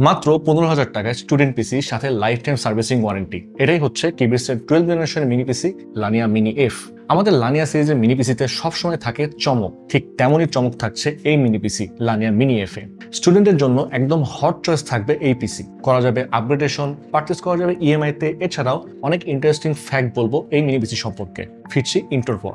মাত্র 15,000 টাকায় স্টুডেন্ট পিসি সাথে লাইফ টাইম সার্ভিসিং ওয়ারেন্টি। এটাই হচ্ছে কিবিটসের 12th জেনারেশনের মিনি পিসি লানিয়া মিনি এফ। আমাদের লানিয়া সিরিজের মিনি পিসিতে সবসময় থাকে চমক, ঠিক তেমনই চমক থাকছে এই মিনি পিসি লানিয়া মিনি এফ এ। স্টুডেন্টের জন্য একদম হট চয়েস থাকবে এই পিসি, করা যাবে আপগ্রেডেশন, পারচেস করা যাবে ইএমআই তে। এছাড়াও অনেক ইন্টারেস্টিং ফ্যাক্ট বলবো এই মিনি পিসি সম্পর্কে। ফিরছি ইন্টোর পর।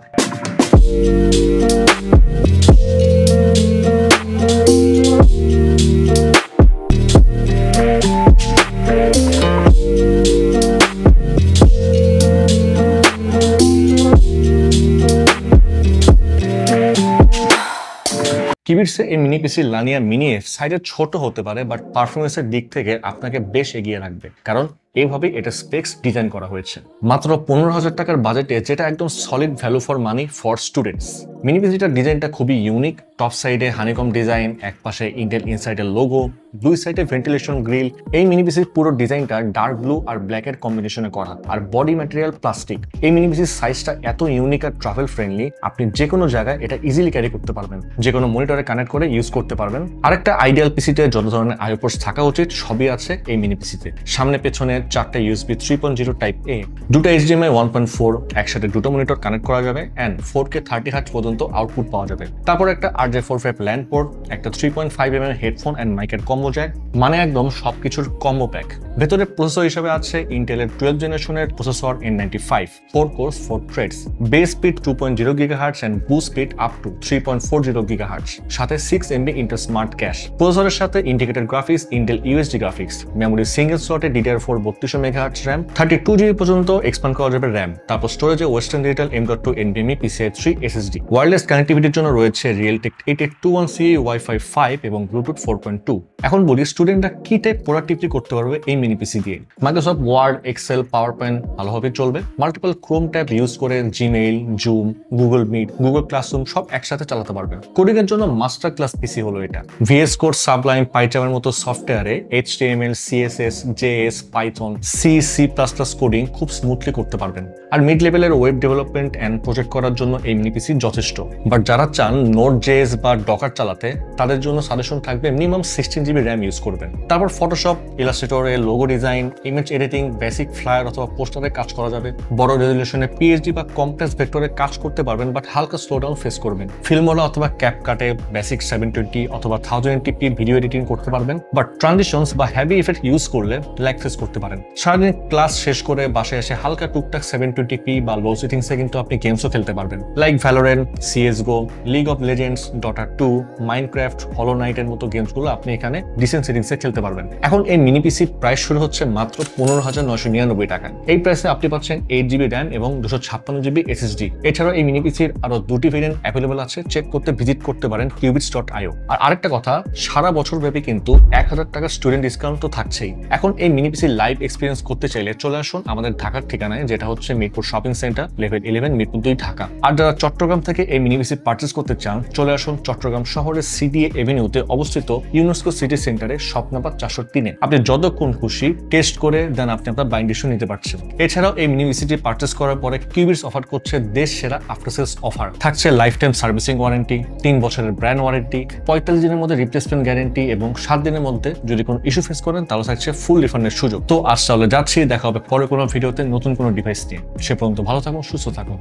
কিবিটসে এই মিনি পিসি লানিয়া মিনি এফ সাইজে ছোট হতে পারে, বাট পারফরমেন্সের দিক থেকে আপনাকে বেশ এগিয়ে রাখবে, কারণ এইভাবেই এটা স্পেক্স ডিজাইন করা হয়েছে। মাত্র 15,000 টাকার বাজেটে, যেটা একদম solid value for money for students. Mini পিসিটার ডিজাইনটা খুবই ইউনিক। টপ সাইডে হানিকম ডিজাইন, এক পাশে ইন্টেল ইনসাইডের লোগো, দুই সাইডে ভেন্টিলেশন গ্রিল। এই মিনি পিসির পুরো ডিজাইনটা ডার্ক ব্লু আর ব্ল্যাকের কম্বিনেশনে করা, আর বডি ম্যাটেরিয়াল প্লাস্টিক। এই মিনি পিসির সাইজটা এত ইউনিক আর ট্রাভেল ফ্রেন্ডলি, আপনি যে কোনো জায়গায় এটা ইজিলি ক্যারি করতে পারবেন, যে কোনো মনিটরে কানেক্ট করে ইউজ করতে পারবেন। আরেকটা আইডিয়াল পিসিতে যত ধরনের আইও পোর্টস থাকা উচিত সবই আছে এই মিনি পিসিতে। সামনে পেছনে 4টা USB 3.0 টাইপ এ, 2টা HDMI 1.4, একসাথে দুটো মনিটর কানেক্ট করা যাবে, এন্ড 4K 30Hz পর্যন্ত আউটপুট পাওয়া যাবে। তারপর একটা RJ45 ল্যান্ড পোর্ট, একটা 3.5mm হেডফোন এন্ড মাইকের কম্বো জ্যাক, মানে একদম সবকিছুর কম্বো প্যাক। ভেতরে প্রসেসর হিসেবে আছে ইন্টেলের 12th জেনারেশনের processor N95, 4 cores 4 threads, base speed 2.0 GHz and boost speed up to 3.40 GHz, সাথে 6MB ইন্টার স্মার্ট ক্যাশ। প্রসেসরের সাথে integrated graphics, Intel USD graphics, memory single স্লটে DDR4 3200 MHz RAM, 32GB পর্যন্ত এক্সপ্যান্ড করা যাবে RAM। তারপর স্টোরেজে Western Digital M.2 NVMe PCIe 3 SSD। Wireless কানেক্টিভিটির জন্য রয়েছে Realtek 8821CE Wi-Fi 5 এবং Bluetooth 4.2। এখন বলি স্টুডেন্টরা কি টাইপ প্রোডাক্টিভিটি করতে পারবে এই মিনি পিসি দিয়ে। Microsoft Word, Excel, PowerPoint ভালোভাবে চলবে। মাল্টিপল ক্রোম ট্যাব ইউজ করে Gmail, Zoom, Google Meet, Google Classroom সব একসাথে চালাতে পারবে। কোডিং এর জন্য মাস্টার ক্লাস পিসি হলো এটা। VS Code, Sublime, PyCharm-এর মতো সফটওয়্যারে HTML, CSS, JS, Python, C++ coding খুব স্মুথলি করতে পারবেন। আর মিড লেভেলের ওয়েব ডেভেলপমেন্ট এন্ড প্রজেক্ট করার জন্য এই মিনি পিসি যথেষ্ট। বাট যারা চান Node.js বা ডকার চালাতে, তাদের জন্য সাজেশন থাকবে মিনিমাম 16GB RAM ইউজ করবেন। তারপর ফটোশপ, ইলাস্ট্রেটরে logo design, image editing, basic flyer অথবা পোস্টারে কাজ করা যাবে। বড় রেজলিউশনে PSD বা কমপ্লেক্স ভেক্টরে কাজ করতে পারবেন, বাট হালকা স্লোডাউন ফেস করবেন। ফিল্মোরা অথবা ক্যাপকাটে বেসিক 720 অথবা 1080p ভিডিও এডিটিং করতে পারবেন, বাট ট্রানজিশনস বা হেভি ইফেক্ট ইউজ করলে ল্যাগ ফেস করতে পারেন। সারাদিন ক্লাস শেষ করে বাসায় এসে হালকা টুকটাক 720p বা লো সেটিংসে কিন্তু আপনি গেমসও খেলতে পারবেন, like Valorant, CSGO, league of legends, Dota 2, Minecraft, হলো নাইটের মতো গেমসগুলো আপনি এখানে ডিসেন্ট সেটিংসে খেলতে পারবেন। এখন এই মিনি পিসির প্রাইস শুরু হচ্ছে মাত্র 15,999 টাকায়। এই প্রাইসে আপনি পাচ্ছেন 8GB RAM এবং 256GB SSD। এছাড়াও এই মিনি পিসির আরো দুটি ভেরিয়েন্ট অ্যাভেলেবল আছে, চেক করতে ভিজিট করতে পারেন qubits.io। আর আরেকটা কথা, সারা বছর ব্যাপী কিন্তু 1000 টাকা স্টুডেন্ট ডিসকাউন্ট তো থাকছেই। এখন এই মিনি পিসি লাইভ এক্সপিরিয়েন্স করতে চাইলে চলে আসুন আমাদের ঢাকার ঠিকানায়, যেটা হচ্ছে Mirpur shopping centre, level 11, Mirpur 2, Dhaka. আর যারা চট্টগ্রাম থেকে এই মিনি পিসি পারচেস করতে চান, চলে আসুন চট্টগ্রাম শহরের CDA এভিনিউতে অবস্থিত ইউনেস্কো সিটি সেন্টারে, শপ নাম্বার 403-এ। আপনি যতক্ষণ খুশি টেস্ট করে দেন আপনি আপনার বাইং ডিসিশন নিতে পারছেন। এছাড়াও এই মিনি পিসিটি পারচেস করার পরে কিউবিটস অফার করছে দেশ সেরা আফটার সেলস অফার। থাকছে লাইফ টাইম সার্ভিসিং ওয়ারেন্টি, 3 বছরের ব্র্যান্ড ওয়ারেন্টি, 45 দিনের মধ্যে রিপ্লেসমেন্ট গ্যারেন্টি এবং 7 দিনের মধ্যে যদি কোনো ইস্যু ফেস করেন তাহলে থাকছে ফুল রিফান্ডের সুযোগ। তো আজ তাহলে যাচ্ছি, দেখা হবে পরে কোনো ভিডিওতে নতুন কোনো ডিভাইস নিয়ে। সে পর্যন্ত ভালো থাকুন, সুস্থ থাকুন।